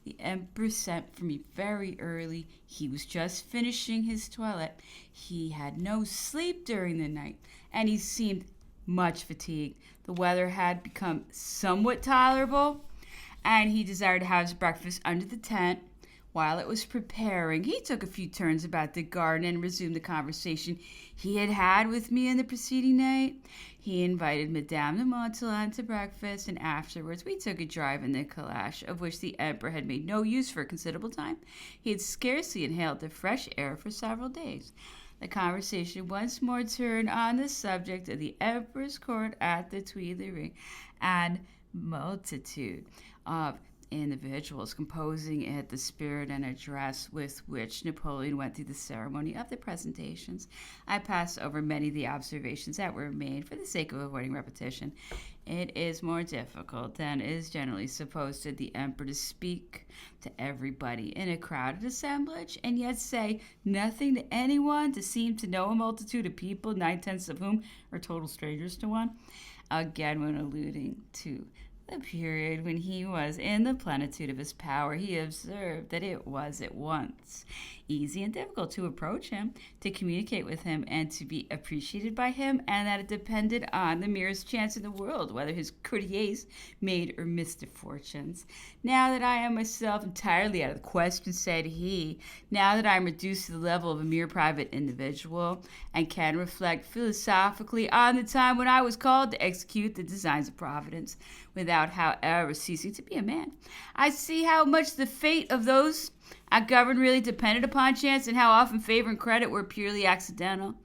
The emperor sent for me very early. He was just finishing his toilet. He had no sleep during the night, and he seemed much fatigued. The weather had become somewhat tolerable, and he desired to have his breakfast under the tent. While it was preparing, he took a few turns about the garden and resumed the conversation he had had with me on the preceding night. He invited Madame de Montauban to breakfast, and afterwards we took a drive in the calash, of which the emperor had made no use for a considerable time. He had scarcely inhaled the fresh air for several days. The conversation once more turned on the subject of the emperor's court at the Tuileries, and multitude of individuals composing it, the spirit and address with which Napoleon went through the ceremony of the presentations. I pass over many of the observations that were made for the sake of avoiding repetition. It is more difficult than is generally supposed to the emperor to speak to everybody in a crowded assemblage and yet say nothing to anyone, to seem to know a multitude of people, 9/10 of whom are total strangers to one. Again, when alluding to the period when he was in the plenitude of his power, he observed that it was at once easy and difficult to approach him, to communicate with him, and to be appreciated by him, and that it depended on the merest chance in the world whether his courtiers made or missed their fortunes. Now that I am myself entirely out of the question, said he, now that I am reduced to the level of a mere private individual, and can reflect philosophically on the time when I was called to execute the designs of Providence, without, however, ceasing to be a man, I see how much the fate of those I governed really depended upon chance, and how often favor and credit were purely accidental.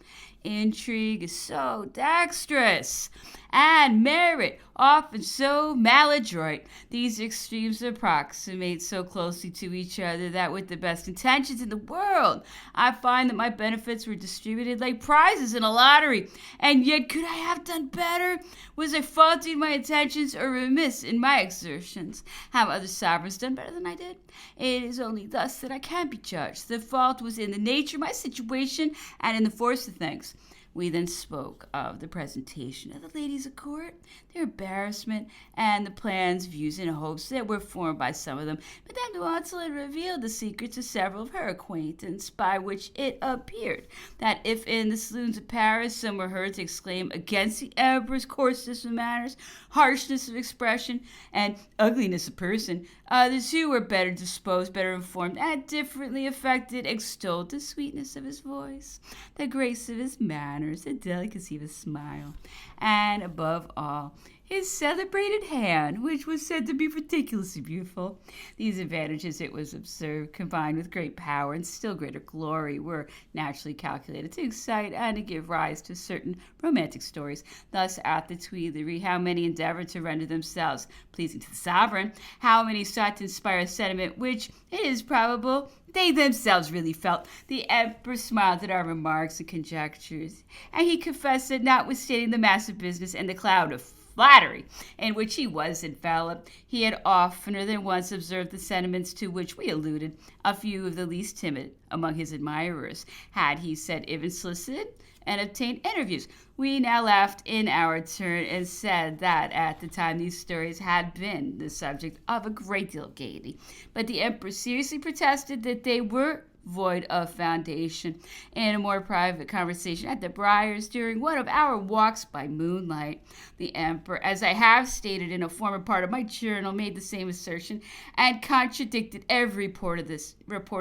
Intrigue is so dexterous, and merit often so maladroit. These extremes approximate so closely to each other that with the best intentions in the world, I find that my benefits were distributed like prizes in a lottery. And yet could I have done better? Was I faulty in my intentions or remiss in my exertions? Have other sovereigns done better than I did? It is only thus that I can be judged. The fault was in the nature of my situation and in the force of things. We then spoke of the presentation of the ladies of court, their embarrassment, and the plans, views, and hopes that were formed by some of them. Madame de Montauban revealed the secret to several of her acquaintance, by which it appeared that if in the saloons of Paris some were heard to exclaim against the emperor's coarseness of manners, harshness of expression, and ugliness of person, others who were better disposed, better informed, and differently affected, extolled the sweetness of his voice, the grace of his manners, the delicacy of his smile, and above all, his celebrated hand, which was said to be ridiculously beautiful. These advantages, it was observed, combined with great power and still greater glory, were naturally calculated to excite and to give rise to certain romantic stories. Thus, at the Tuileries, how many endeavored to render themselves pleasing to the sovereign, how many sought to inspire a sentiment which, it is probable, they themselves really felt. The emperor smiled at our remarks and conjectures, and he confessed that notwithstanding the massive business and the cloud of flattery in which he was enveloped, he had oftener than once observed the sentiments to which we alluded. A few of the least timid among his admirers had, he said, even solicited and obtained interviews. We now laughed in our turn and said that at the time these stories had been the subject of a great deal of gaiety, but the emperor seriously protested that they were void of foundation. In a more private conversation at the Briars during one of our walks by moonlight, the emperor, as I have stated in a former part of my journal, made the same assertion and contradicted every report of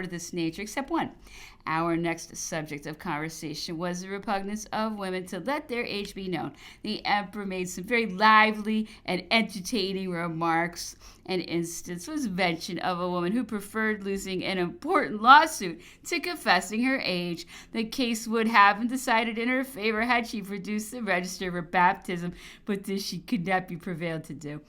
this nature except one. Our next subject of conversation was the repugnance of women to let their age be known. The emperor made some very lively and entertaining remarks. An instance was mentioned of a woman who preferred losing an important lawsuit to confessing her age. The case would have been decided in her favor had she produced the register of her baptism, but this she could not be prevailed to do.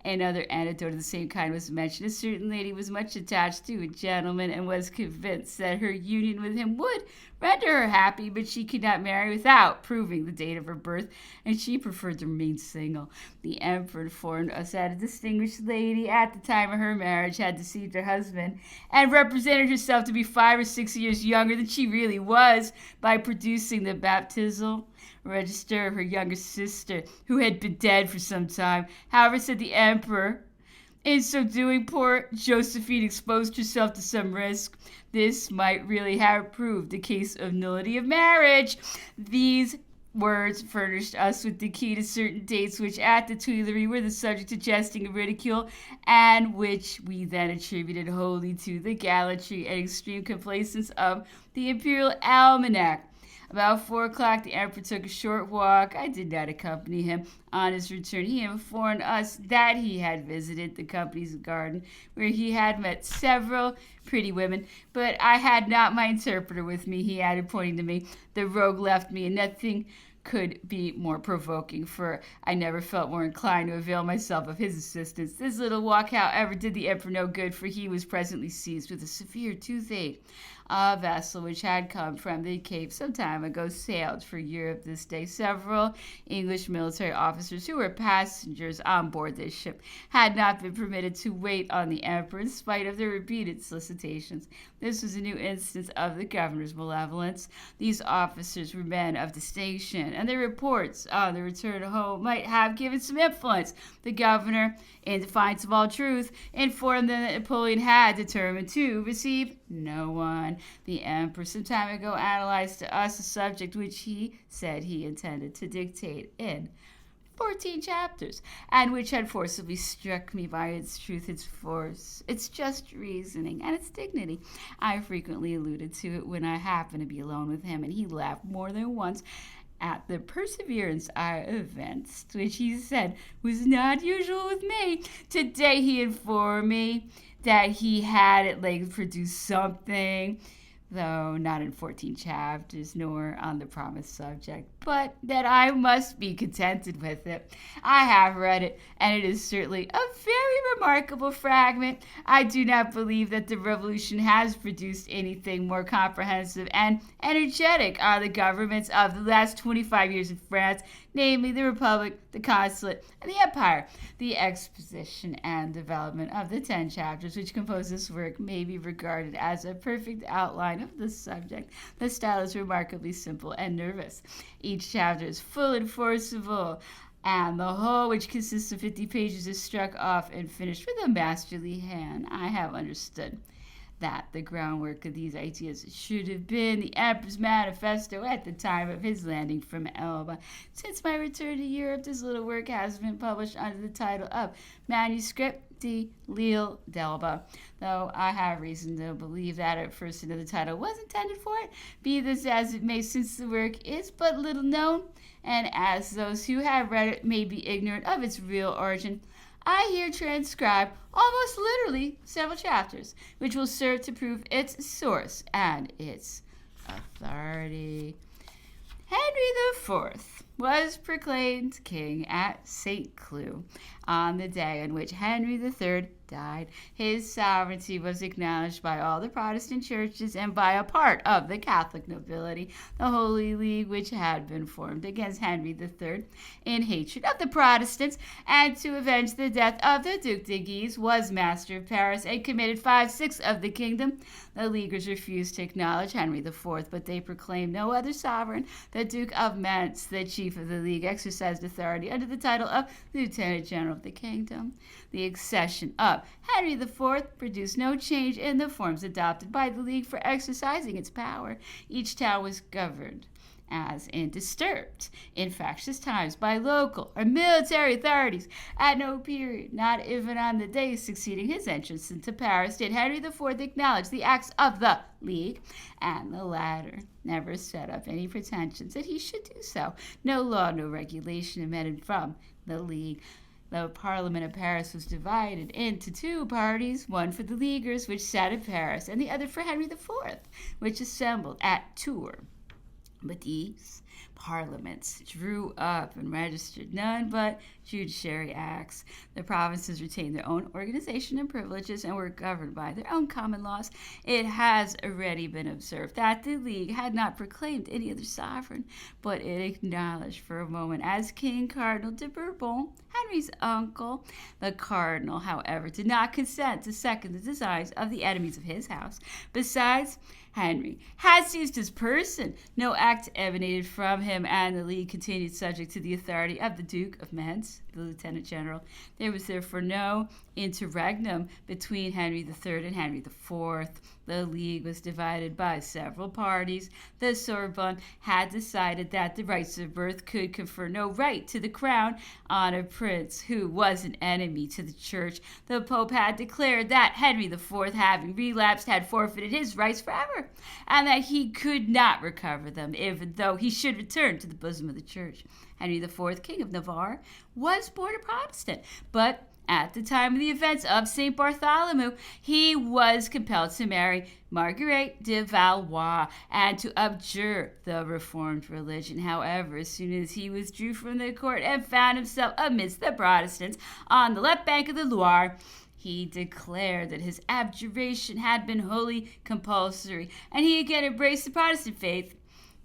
Another anecdote of the same kind was mentioned. A certain lady was much attached to a gentleman and was convinced that her union with him would render her happy, but she could not marry without proving the date of her birth, and she preferred to remain single. The emperor informed us that a distinguished lady at the time of her marriage had deceived her husband and represented herself to be 5 or 6 years younger than she really was by producing the baptismal register of her younger sister, who had been dead for some time. However, said the emperor, In so doing, poor Josephine exposed herself to some risk. This might really have proved a case of nullity of marriage. These words furnished us with the key to certain dates which at the Tuileries were the subject of jesting and ridicule, and which we then attributed wholly to the gallantry and extreme complacence of the imperial almanac. About 4 o'clock, the emperor took a short walk. I did not accompany him. On his return, he informed us that he had visited the company's garden, where he had met several pretty women, but I had not my interpreter with me, he added, pointing to me. The rogue left me, and nothing could be more provoking, for I never felt more inclined to avail myself of his assistance. This little walk, however, did the emperor no good, for he was presently seized with a severe toothache. A vessel which had come from the Cape some time ago sailed for Europe this day. Several English military officers who were passengers on board this ship had not been permitted to wait on the emperor in spite of their repeated solicitations. This was a new instance of the governor's malevolence. These officers were men of distinction, and their reports on the return home might have given some influence. The governor, in defiance of all truth, informed them that Napoleon had determined to receive no one. The emperor some time ago analyzed to us a subject which he said he intended to dictate in 14 chapters, and which had forcibly struck me by its truth, its force, its just reasoning, and its dignity. I frequently alluded to it when I happened to be alone with him, and he laughed more than once at the perseverance I evinced, which he said was not usual with me. Today he informed me that he had at length produced something, though not in 14 chapters, nor on the promised subject, but that I must be contented with it. I have read it, and it is certainly a very remarkable fragment. I do not believe that the Revolution has produced anything more comprehensive and energetic on the governments of the last 25 years in France, namely the Republic, the Consulate, and the Empire. The exposition and development of the 10 chapters which compose this work may be regarded as a perfect outline of the subject. The style is remarkably simple and nervous. Each chapter is full and forcible, and the whole, which consists of 50 pages, is struck off and finished with a masterly hand. I have understood that the groundwork of these ideas should have been the emperor's manifesto at the time of his landing from Elba. Since my return to Europe, this little work has been published under the title of Manuscript de l'Île d'Elba, though I have reason to believe that at first another title was intended for it. Be this as it may, since the work is but little known, and as those who have read it may be ignorant of its real origin, I here transcribe almost literally several chapters, which will serve to prove its source and its authority. Henry IV was proclaimed king at St. Cloud on the day on which Henry III died. His sovereignty was acknowledged by all the Protestant churches and by a part of the Catholic nobility. The Holy League, which had been formed against Henry III in hatred of the Protestants and to avenge the death of the Duc de Guise, was master of Paris and committed 5/6 of the kingdom. The Leaguers refused to acknowledge Henry IV, but they proclaimed no other sovereign. The Duke of Mentz, the chief of the League, exercised authority under the title of Lieutenant General of the kingdom. The accession of Henry IV produced no change in the forms adopted by the League for exercising its power. Each town was governed as in disturbed in factious times by local or military authorities. At no period, not even on the day succeeding his entrance into Paris, did Henry IV acknowledge the acts of the League, and the latter never set up any pretensions that he should do so. No law, no regulation emanated from the League. The Parliament of Paris was divided into 2 parties, one for the Leaguers, which sat in Paris, and the other for Henry IV, which assembled at Tours. But these parliaments drew up and registered none but judiciary acts. The provinces retained their own organization and privileges and were governed by their own common laws. It has already been observed that the League had not proclaimed any other sovereign, but it acknowledged for a moment as King Cardinal de Bourbon, Henry's uncle. The cardinal, however, did not consent to second the designs of the enemies of his house. Besides, Henry had seized his person. No act emanated from him, and the League continued subject to the authority of the Duke of Mentz. the lieutenant general. There was therefore no interregnum between Henry III and Henry IV. The League was divided by several parties. The Sorbonne had decided that the rights of birth could confer no right to the crown on a prince who was an enemy to the church. The Pope had declared that Henry IV, having relapsed, had forfeited his rights forever, and that he could not recover them, even though he should return to the bosom of the church. Henry IV, King of Navarre, was born a Protestant, but at the time of the events of St. Bartholomew, he was compelled to marry Marguerite de Valois and to abjure the Reformed religion. However, as soon as he withdrew from the court and found himself amidst the Protestants on the left bank of the Loire, he declared that his abjuration had been wholly compulsory, and he again embraced the Protestant faith.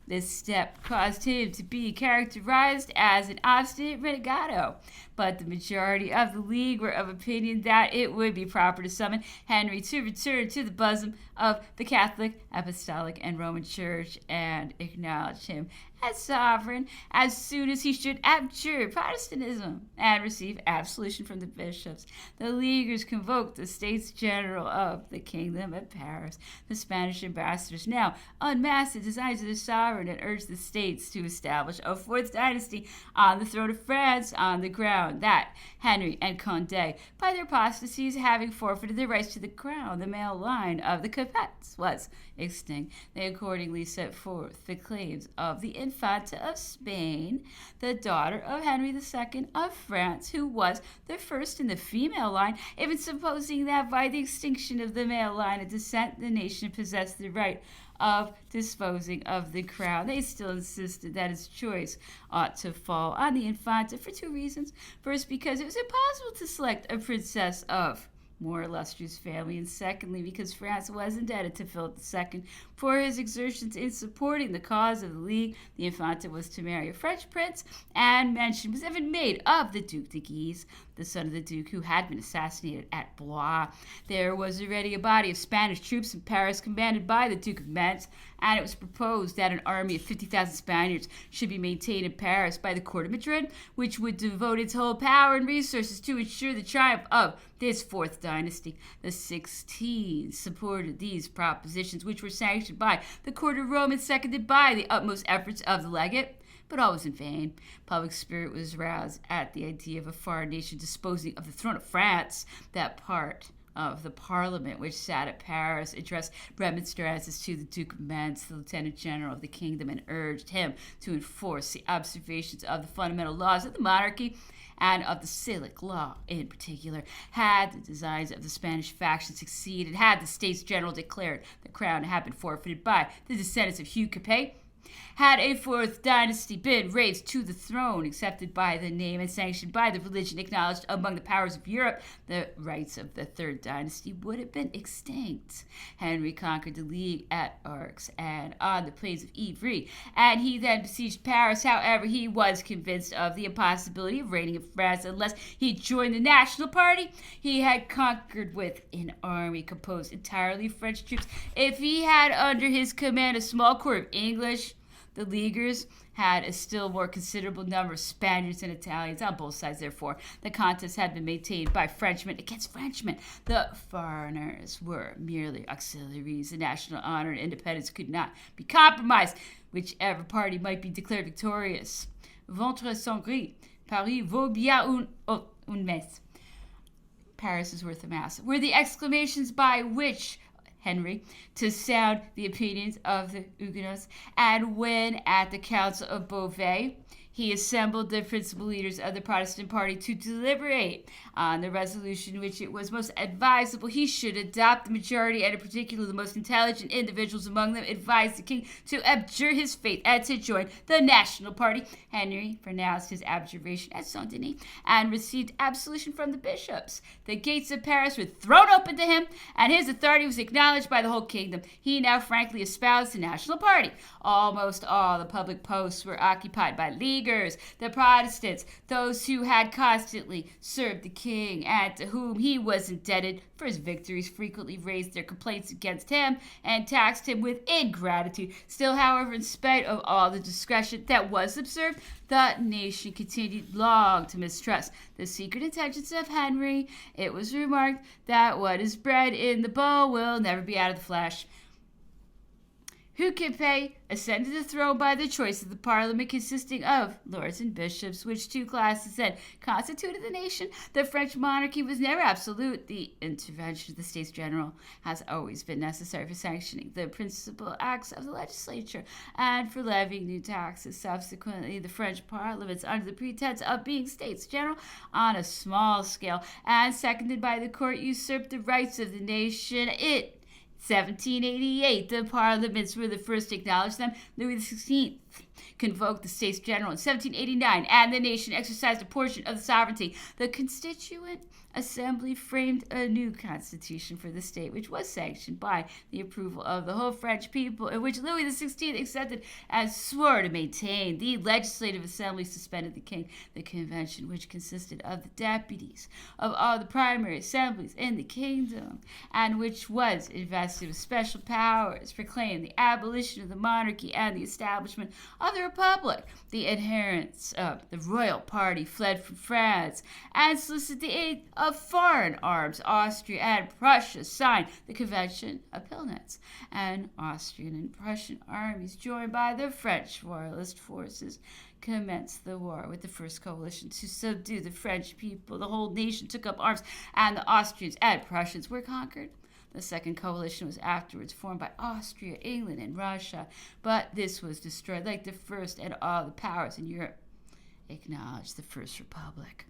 This step caused him to be characterized as an obstinate renegado, but the majority of the League were of opinion that it would be proper to summon Henry to return to the bosom of the Catholic, Apostolic, and Roman Church and acknowledge him as sovereign as soon as he should abjure Protestantism and receive absolution from the bishops. The Leaguers convoked the States General of the Kingdom at Paris. The Spanish ambassadors now unmasked the designs of the sovereign and urged the states to establish a fourth dynasty on the throne of France on the ground that Henry and Condé, by their apostasies, having forfeited their rights to the crown, the male line of the Capets was extinct. They accordingly set forth the claims of the Infanta of Spain, the daughter of Henry II of France, who was the first in the female line, even supposing that by the extinction of the male line of descent, the nation possessed the right of disposing of the crown. They still insisted that its choice ought to fall on the Infanta for two reasons. First, because it was impossible to select a princess of more illustrious family, and secondly, because France was indebted to Philip II for his exertions in supporting the cause of the League. The Infanta was to marry a French prince, and mention was even made of the Duc de Guise, the son of the Duke who had been assassinated at Blois. There was already a body of Spanish troops in Paris commanded by the Duke of Metz, and it was proposed that an army of 50,000 Spaniards should be maintained in Paris by the court of Madrid, which would devote its whole power and resources to ensure the triumph of this fourth dynasty. The 16 supported these propositions, which were sanctioned by the court of Rome and seconded by the utmost efforts of the legate. But all was in vain. Public spirit was roused at the idea of a foreign nation disposing of the throne of France. That part of the Parliament which sat at Paris addressed remonstrances to the Duke of Metz, the Lieutenant General of the Kingdom, and urged him to enforce the observations of the fundamental laws of the monarchy and of the Salic law in particular. Had the designs of the Spanish faction succeeded, had the States General declared the crown had been forfeited by the descendants of Hugh Capet, had a fourth dynasty been raised to the throne, accepted by the name and sanctioned by the religion, acknowledged among the powers of Europe, the rights of the third dynasty would have been extinct. Henry conquered the League at Arcs and on the plains of Ivry, and he then besieged Paris. However, he was convinced of the impossibility of reigning in France unless he joined the National Party he had conquered with an army composed entirely of French troops. If he had under his command a small corps of English, the Leaguers had a still more considerable number of Spaniards and Italians on both sides. Therefore, the contest had been maintained by Frenchmen against Frenchmen. The foreigners were merely auxiliaries. The national honor and independence could not be compromised, whichever party might be declared victorious. Ventre sans gris, Paris vaut bien un messe. Paris is worth a mass, were the exclamations by which Henry to sound the opinions of the Huguenots, and when at the Council of Beauvais he assembled the principal leaders of the Protestant party to deliberate on the resolution which it was most advisable he should adopt. The majority, and in particular the most intelligent individuals among them, advised the king to abjure his faith and to join the national party. Henry pronounced his abjuration at Saint-Denis and received absolution from the bishops. The gates of Paris were thrown open to him, and his authority was acknowledged by the whole kingdom. He now frankly espoused the national party. Almost all the public posts were occupied by Leaguers, burghers, the Protestants, those who had constantly served the king and to whom he was indebted for his victories, frequently raised their complaints against him and taxed him with ingratitude. Still, however, in spite of all the discretion that was observed, the nation continued long to mistrust the secret intentions of Henry. It was remarked that what is bred in the bow will never be out of the flesh. Who can pay ascend to the throne by the choice of the parliament consisting of lords and bishops, which two classes then constituted the nation. The French monarchy was never absolute. The intervention of the States General has always been necessary for sanctioning the principal acts of the legislature and for levying new taxes. Subsequently, the French parliaments, under the pretense of being States General on a small scale and seconded by the court, usurped the rights of the nation. 1788, the parliaments were the first to acknowledge them. Louis XVI convoked the States General in 1789, and the nation exercised a portion of the sovereignty. The Constituent Assembly framed a new constitution for the state, which was sanctioned by the approval of the whole French people, in which Louis XVI accepted and swore to maintain. The Legislative Assembly suspended the king. The convention, which consisted of the deputies of all the primary assemblies in the kingdom, and which was invested with special powers, proclaimed the abolition of the monarchy and the establishment of the republic. The adherents of the royal party fled from France and solicited the aid of foreign arms. Austria and Prussia signed the Convention of Pillnitz, and Austrian and Prussian armies, joined by the French royalist forces, commenced the war with the first coalition to subdue the French people. The whole nation took up arms, and the Austrians and Prussians were conquered. The second coalition was afterwards formed by Austria, England, and Russia, but this was destroyed like the first, and all the powers in Europe acknowledged the First Republic.